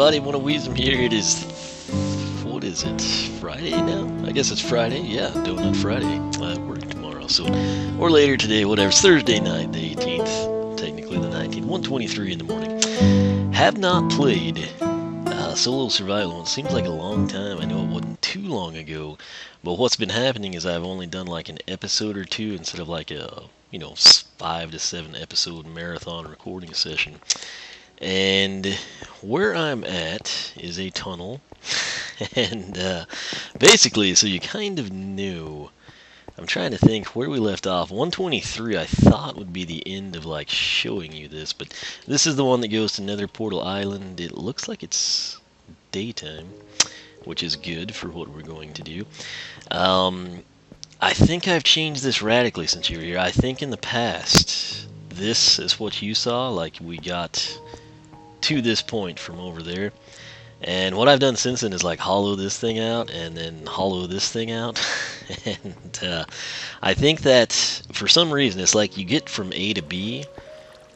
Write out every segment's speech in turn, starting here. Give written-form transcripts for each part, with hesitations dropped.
everybody, One of Wisdom here. It is, what is it, Friday now? I guess it's Friday, yeah, Donut Friday. I work tomorrow, so, or later today, whatever. It's Thursday night, the 18th, technically the 19th, 1:23 in the morning. Have not played solo survival. It seems like a long time. I know it wasn't too long ago, but what's been happening is I've only done like an episode or two instead of like a, 5 to 7 episode marathon recording session. And where I'm at is a tunnel, and basically, so you kind of knew. I'm trying to think where we left off. 123 I thought would be the end of like showing you this, but this is the one that goes to Nether Portal Island. It looks like it's daytime, which is good for what we're going to do. I think I've changed this radically since you were here. I think in the past, this is what you saw, like we got to this point from over there, and what I've done since then is like hollow this thing out and then hollow this thing out. And I think that for some reason it's like you get from A to B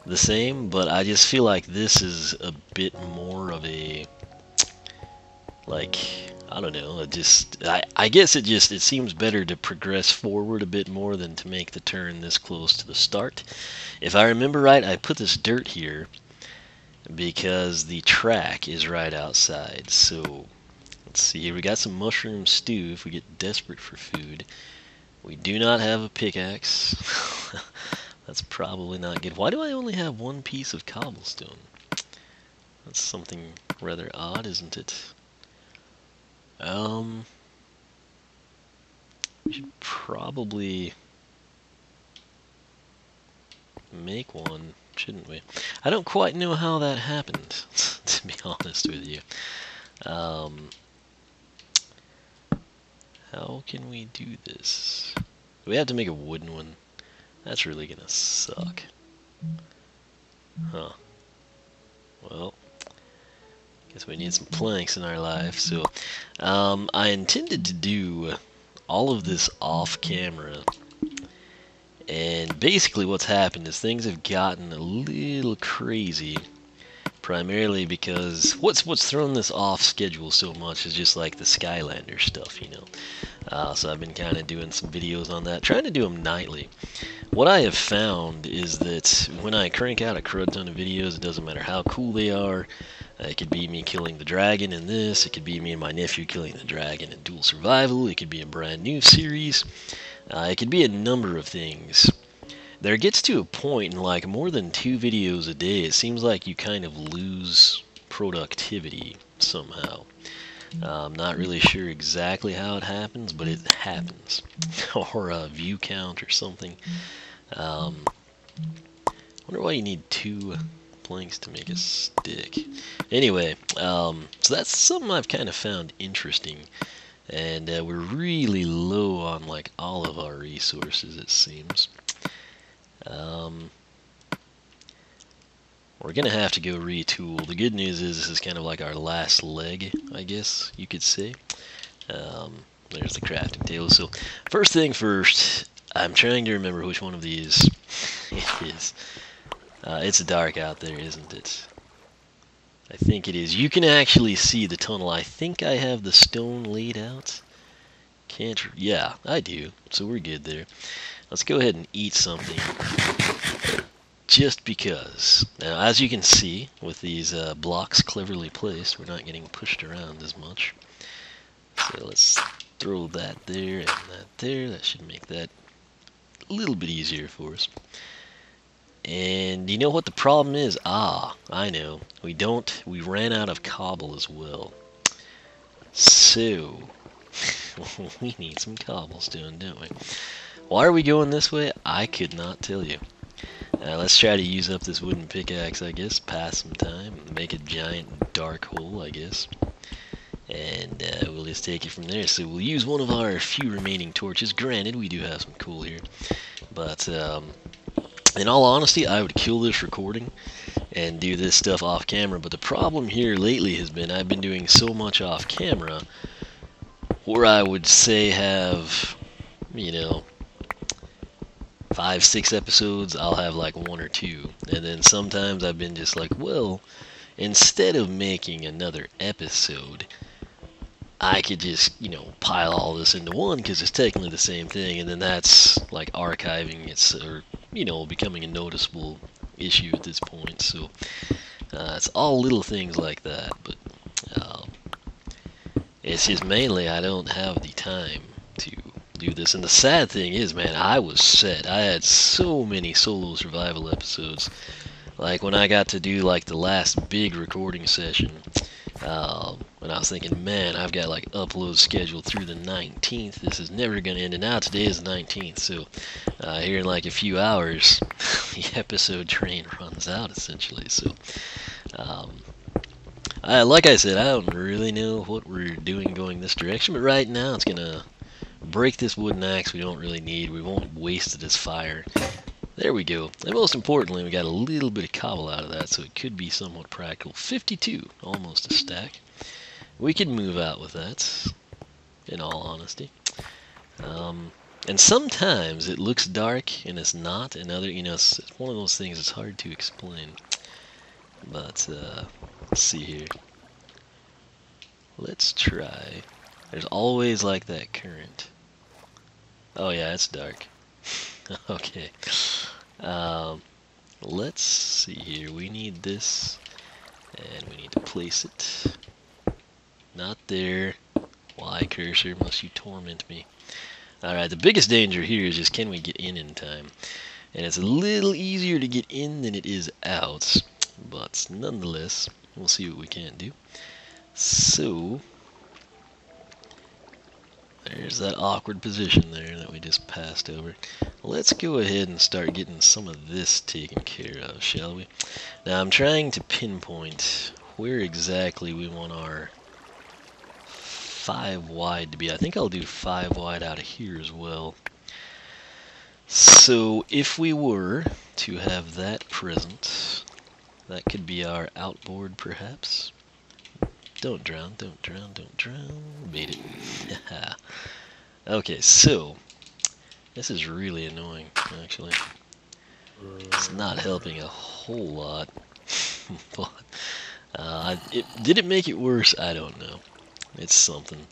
the same, but I just feel like this is a bit more of a, like, I don't know, I guess it seems better to progress forward a bit more than to make the turn this close to the start. If I remember right, I put this dirt here because the track is right outside. So let's see here, we got some mushroom stew if we get desperate for food. We do not have a pickaxe. That's probably not good. Why do I only have one piece of cobblestone? That's something rather odd, isn't it? We should probably make one, shouldn't we? I don't quite know how that happened, to be honest with you. How can we do this? We have to make a wooden one. That's really gonna suck. Huh. Well, guess we need some planks in our life. So, I intended to do all of this off camera. And basically what's happened is things have gotten a little crazy, primarily because what's thrown this off schedule so much is just like the Skylander stuff, so I've been kind of doing some videos on that, trying to do them nightly. What I have found is that when I crank out a crud ton of videos, it doesn't matter how cool they are. It could be me killing the dragon in this, it could be me and my nephew killing the dragon in Dual Survival, it could be a brand new series. It could be a number of things. There gets to a point in like more than 2 videos a day, it seems like you kind of lose productivity somehow. I'm not really sure exactly how it happens, but it happens. Or a view count or something. Wonder why you need 2 planks to make a stick. Anyway, so that's something I've kind of found interesting. And we're really low on like all of our resources, it seems. We're gonna have to go retool. The good news is this is kind of like our last leg, I guess you could say. There's the crafting table. So first thing first, I'm trying to remember which one of these it is. It's dark out there, isn't it? I think it is. You can actually see the tunnel. I think I have the stone laid out. Yeah, I do. So we're good there. Let's go ahead and eat something. Just because. Now, as you can see, with these blocks cleverly placed, we're not getting pushed around as much. So let's throw that there and that there. That should make that a little bit easier for us. And you know what the problem is? Ah, I know. We ran out of cobble as well. So, we need some cobblestone, don't we? Why are we going this way? I could not tell you. Let's try to use up this wooden pickaxe, I guess. Pass some time. Make a giant dark hole, I guess. And we'll just take it from there. So we'll use one of our few remaining torches. Granted, we do have some coal here. But, in all honesty, I would kill this recording and do this stuff off camera, but the problem here lately has been I've been doing so much off camera where I would say have, 5, 6 episodes, I'll have like 1 or 2, and then sometimes I've been just like, well, instead of making another episode, I could just, pile all this into one because it's technically the same thing, and then that's like archiving it's or becoming a noticeable issue at this point. So it's all little things like that, but it's just mainly I don't have the time to do this. And the sad thing is, man, I was set. I had so many solo survival episodes. Like when I got to do like the last big recording session, when I was thinking, man, I've got like uploads scheduled through the 19th. This is never going to end. And now today is the 19th, so here in like a few hours, the episode train runs out essentially. So, like I said, I don't really know what we're doing going this direction, but right now it's going to break this wooden axe we don't really need. We won't waste it as fire. There we go. And most importantly, we got a little bit of cobble out of that, so it could be somewhat practical. 52, almost a stack. We could move out with that, in all honesty. And sometimes it looks dark and it's not, and it's one of those things that's hard to explain. But, let's see here. Let's try. There's always like that current. Oh yeah, it's dark. Okay. Let's see here. We need this, and we need to place it. Not there. Why, cursor? Must you torment me? Alright, the biggest danger here is just can we get in time? And it's a little easier to get in than it is out. But nonetheless, we'll see what we can do. So, there's that awkward position there that we just passed over. Let's go ahead and start getting some of this taken care of, shall we? Now I'm trying to pinpoint where exactly we want our 5 wide to be. I think I'll do 5 wide out of here as well. So if we were to have that present, that could be our outboard perhaps. Don't drown, don't drown, don't drown. Made it. Okay, so this is really annoying, actually. It's not helping a whole lot. But did it make it worse? I don't know. It's something.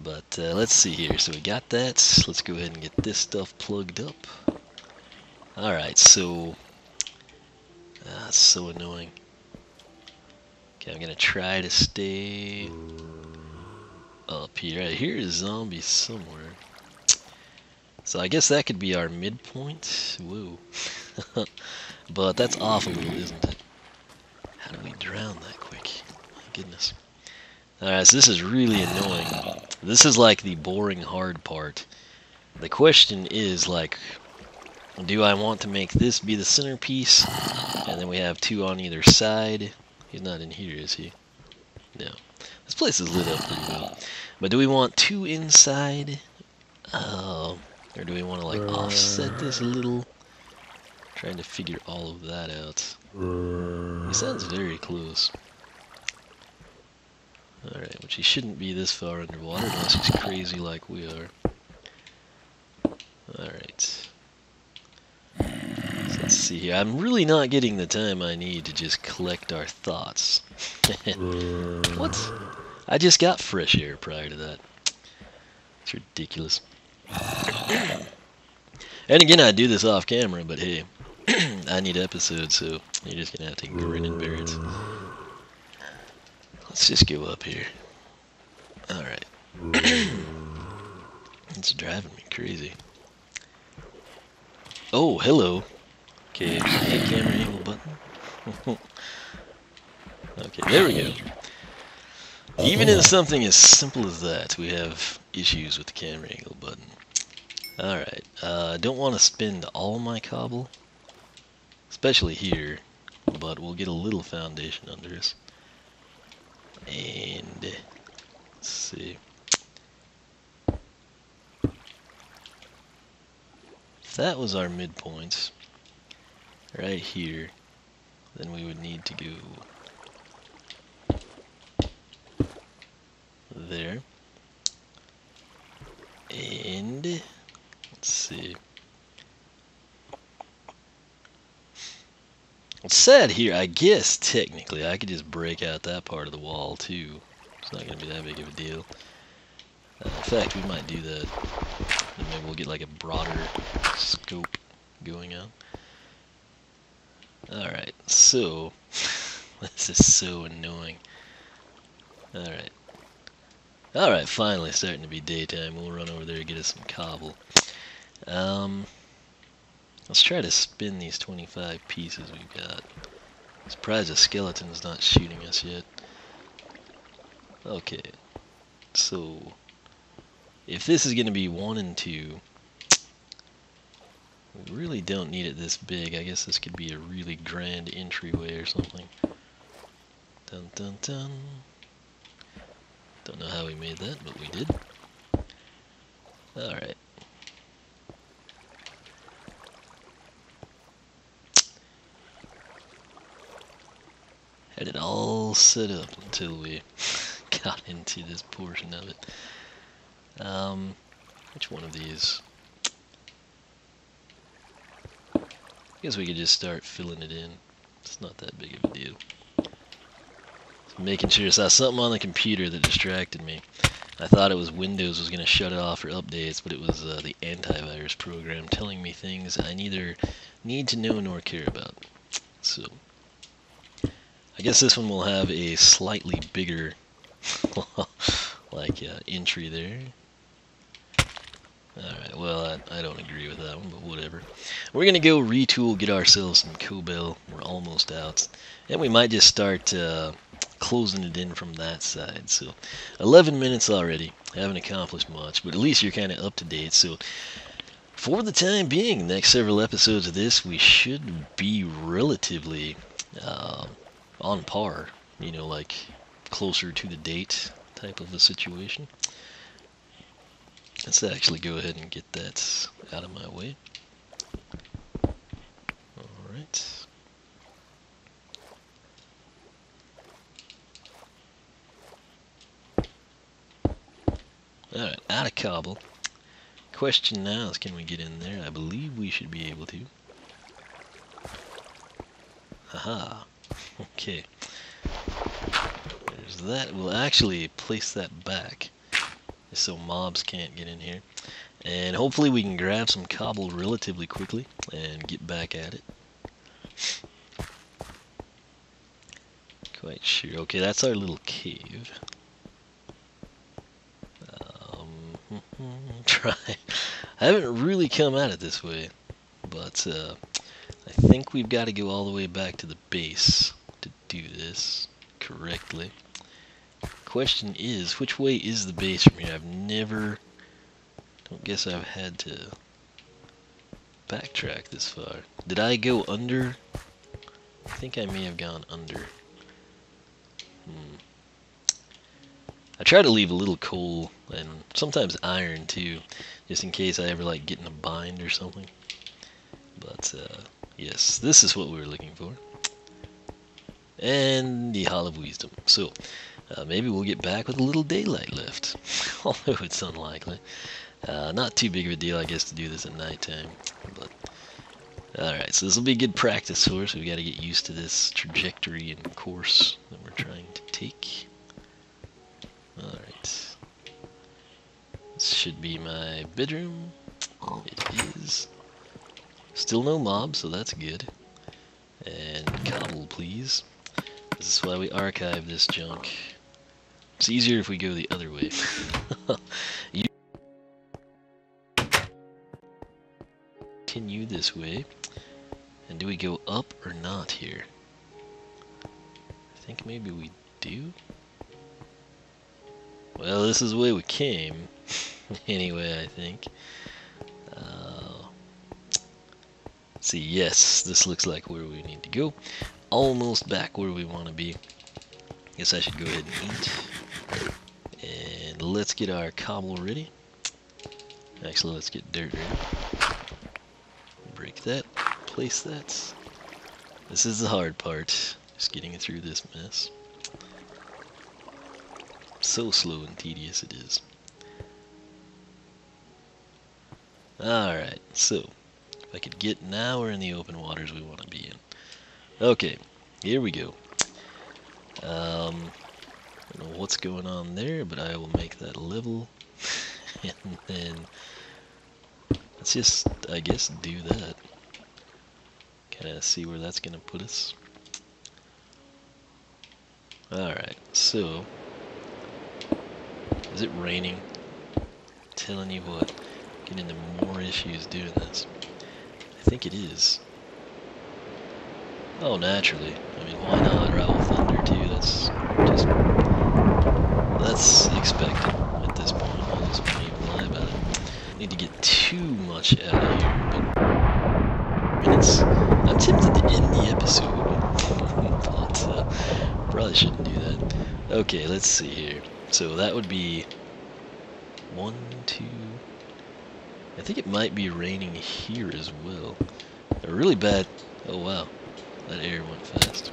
But let's see here. So we got that. Let's go ahead and get this stuff plugged up. Alright, so that's so annoying. Okay, I'm gonna try to stay up here. Right, here is zombie somewhere. So I guess that could be our midpoint. Whoa. But that's off a little, isn't it? How do we drown that quick? My goodness. Alright, so this is really annoying. This is like the boring hard part. The question is like, do I want to make this be the centerpiece? And then we have 2 on either side. He's not in here, is he? No. This place is lit up pretty well. But do we want 2 inside? Or do we want to like offset this a little? Trying to figure all of that out. He sounds very close. Alright, which he shouldn't be this far underwater unless he's crazy like we are. Alright. So let's see here. I'm really not getting the time I need to just collect our thoughts. What? I just got fresh air prior to that. It's ridiculous. And again, I do this off camera, but hey, I need episodes, so you're just gonna have to grin and bear it. Let's just go up here. Alright. It's driving me crazy. Oh, hello. Okay, hit camera angle button. Okay, there we go. Even in something as simple as that, we have issues with the camera angle button. Alright, don't want to spend all my cobble, especially here, but we'll get a little foundation under us. And, let's see. If that was our midpoint, right here, then we would need to go there. And, let's see. It's sad here, I guess technically I could just break out that part of the wall too. It's not going to be that big of a deal. In fact, we might do that. And maybe we'll get like a broader scope going on. Alright, so this is so annoying. Alright. Alright, finally starting to be daytime. We'll run over there and get us some cobble. Let's try to spin these 25 pieces we've got. Surprised the skeleton's not shooting us yet. Okay, so if this is going to be 1 and 2, we really don't need it this big. I guess this could be a really grand entryway or something. Dun dun dun. Don't know how we made that, but we did. Alright. Had it all set up until we got into this portion of it. Which one of these? I guess we could just start filling it in. It's not that big of a deal. So making sure I saw something on the computer that distracted me. I thought it was Windows was going to shut it off for updates, but it was the antivirus program telling me things I neither need to know nor care about. So I guess this one will have a slightly bigger like entry there. Alright, well I don't agree with that one, but whatever. We're gonna go retool, get ourselves some cobble. We're almost out. And we might just start closing it in from that side. So 11 minutes already. Haven't accomplished much, but at least you're kind of up to date. So for the time being, next several episodes of this, we should be relatively on par, you know, like closer to the date type of a situation. Let's actually go ahead and get that out of my way. Alright. Alright, out of cobble. Question now is, can we get in there? I believe we should be able to. Haha. Okay. There's that. We'll actually place that back so mobs can't get in here. And hopefully we can grab some cobble relatively quickly and get back at it. Quite sure. Okay, that's our little cave. Try. I haven't really come at it this way, but I think we've got to go all the way back to the base to do this correctly. Question is, which way is the base from here? Don't guess I've had to backtrack this far. Did I go under? I think I may have gone under. I try to leave a little coal and sometimes iron too, just in case I ever like get in a bind or something. But yes, this is what we were looking for. And the Hall of Wisdom. So maybe we'll get back with a little daylight left, although it's unlikely. Not too big of a deal, I guess, to do this at nighttime. But alright, so this will be good practice for us. We've got to get used to this trajectory and course that we're trying to take. Alright. This should be my bedroom. It is. Still no mobs, so that's good. And cobble, please. This is why we archive this junk. It's easier if we go the other way. Continue this way. And do we go up or not here? I think maybe we do. Well, this is the way we came. Anyway, I think. Let's see, yes, this looks like where we need to go. Almost back where we want to be. Guess I should go ahead and eat. And let's get our cobble ready. Actually, let's get dirt ready. Break that, place that. This is the hard part, just getting through this mess. So slow and tedious it is. Alright, so if I could get, now we're in the open waters we want to be in. Okay, here we go. I don't know what's going on there, but I will make that level. And then let's just, I guess, do that. Kind of see where that's going to put us. Alright, so, is it raining? Telling you what, getting into more issues doing this. I think it is. Oh, naturally. I mean, why not? Rival Thunder too, that's just, that's expected at this point. I just won't even lie about it. Need to get too much out of here, but I mean, I'm tempted to end the episode, but probably shouldn't do that. Okay, let's see here. So that would be 1, 2. I think it might be raining here as well. A really bad. Oh wow, that air went fast.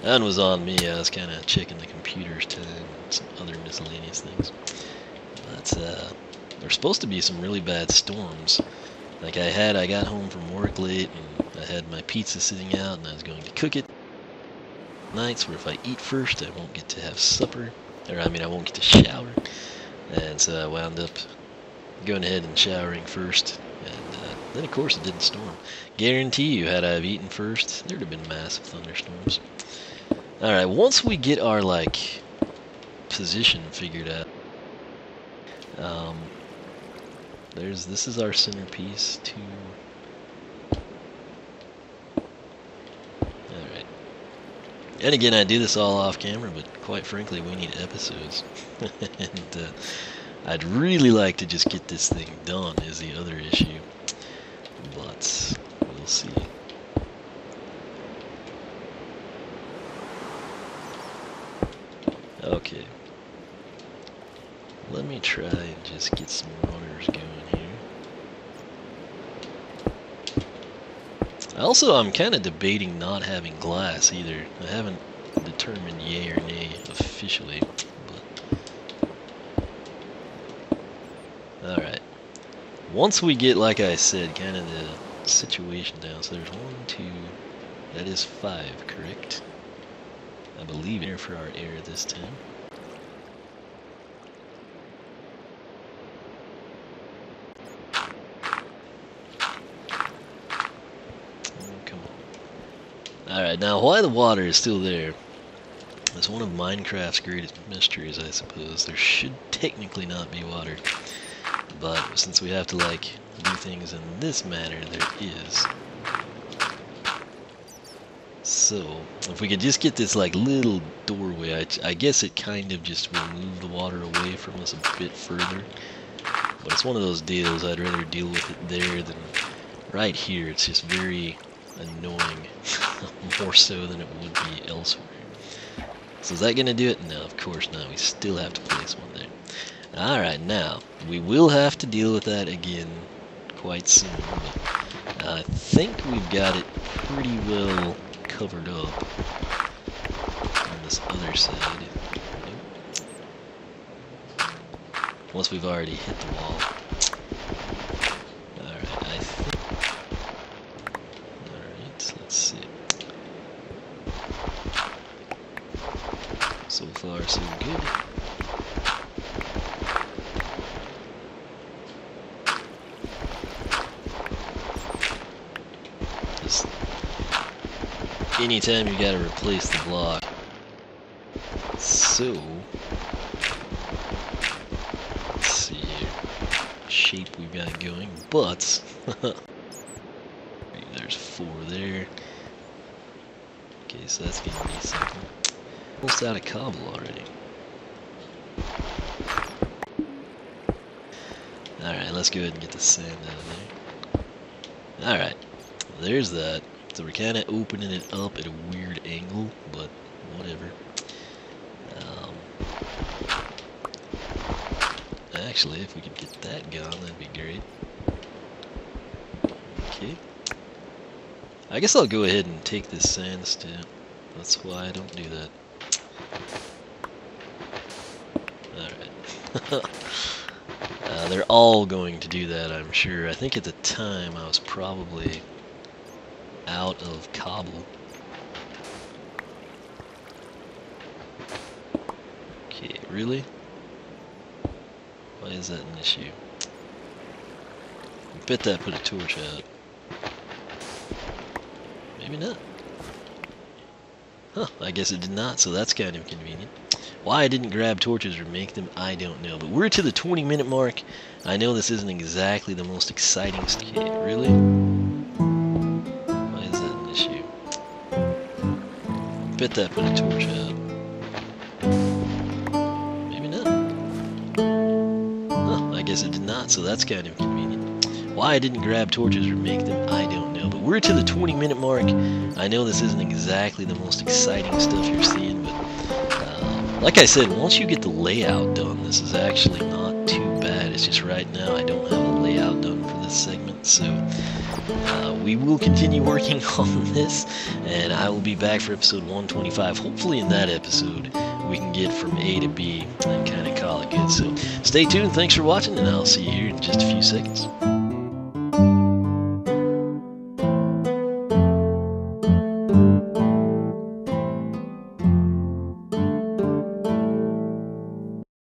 That one was on me. I was kind of checking the computer's time and some other miscellaneous things. But there's supposed to be some really bad storms. Like I got home from work late and I had my pizza sitting out and I was going to cook it. Nights where if I eat first I won't get to have supper, or I mean I won't get to shower, and so I wound up going ahead and showering first, and then of course it didn't storm. Guarantee you, had I have eaten first, there'd have been massive thunderstorms. Alright, once we get our like position figured out, this is our centerpiece to. Alright. And again, I do this all off camera, but quite frankly, we need episodes. And I'd really like to just get this thing done, is the other issue. But we'll see. Okay. Let me try and just get some runners going here. Also, I'm kind of debating not having glass either. I haven't determined yay or nay officially, but alright. Once we get, like I said, kind of the situation down, so there's 1, 2, that is 5, correct? I believe here for our air this time. Alright, now why the water is still there is one of Minecraft's greatest mysteries, I suppose. There should technically not be water, but since we have to, like, do things in this manner, there is. So, if we could just get this, like, little doorway, I guess it kind of just will move the water away from us a bit further. But it's one of those deals, I'd rather deal with it there than right here. It's just very annoying, more so than it would be elsewhere. So is that going to do it? No, of course not. We still have to place one there. Alright, now, we will have to deal with that again quite soon. But I think we've got it pretty well covered up on this other side. Once we've already hit the wall. Let's see. So far, so good. Just anytime you gotta replace the block. So let's see here. Shape we've got going, but there's 4 there. Okay, so that's gonna be something. Almost out of cobble already. Alright, let's go ahead and get the sand out of there. Alright, there's that. So we're kind of opening it up at a weird angle, but whatever. Actually, if we could get that gone, that'd be great. Okay. I guess I'll go ahead and take this sandstone. That's why I don't do that. Alright. They're all going to do that, I'm sure. I think at the time I was probably out of cobble. Really? Why is that an issue? I bet that put a torch out. Maybe not. Huh, I guess it did not, so that's kind of convenient. Why I didn't grab torches or make them, I don't know. But we're to the 20-minute mark. I know this isn't exactly the most exciting... Okay, really? Why is that an issue? I bet that put a torch out. Maybe not. Huh, I guess it did not, so that's kind of convenient. Why I didn't grab torches or make them, I don't know. But we're to the 20-minute mark. I know this isn't exactly the most exciting stuff you're seeing, but like I said, once you get the layout done, this is actually not too bad. It's just right now I don't have a layout done for this segment, so we will continue working on this, and I will be back for episode 125. Hopefully in that episode we can get from A to B and kind of call it good. So stay tuned, thanks for watching, and I'll see you here in just a few seconds.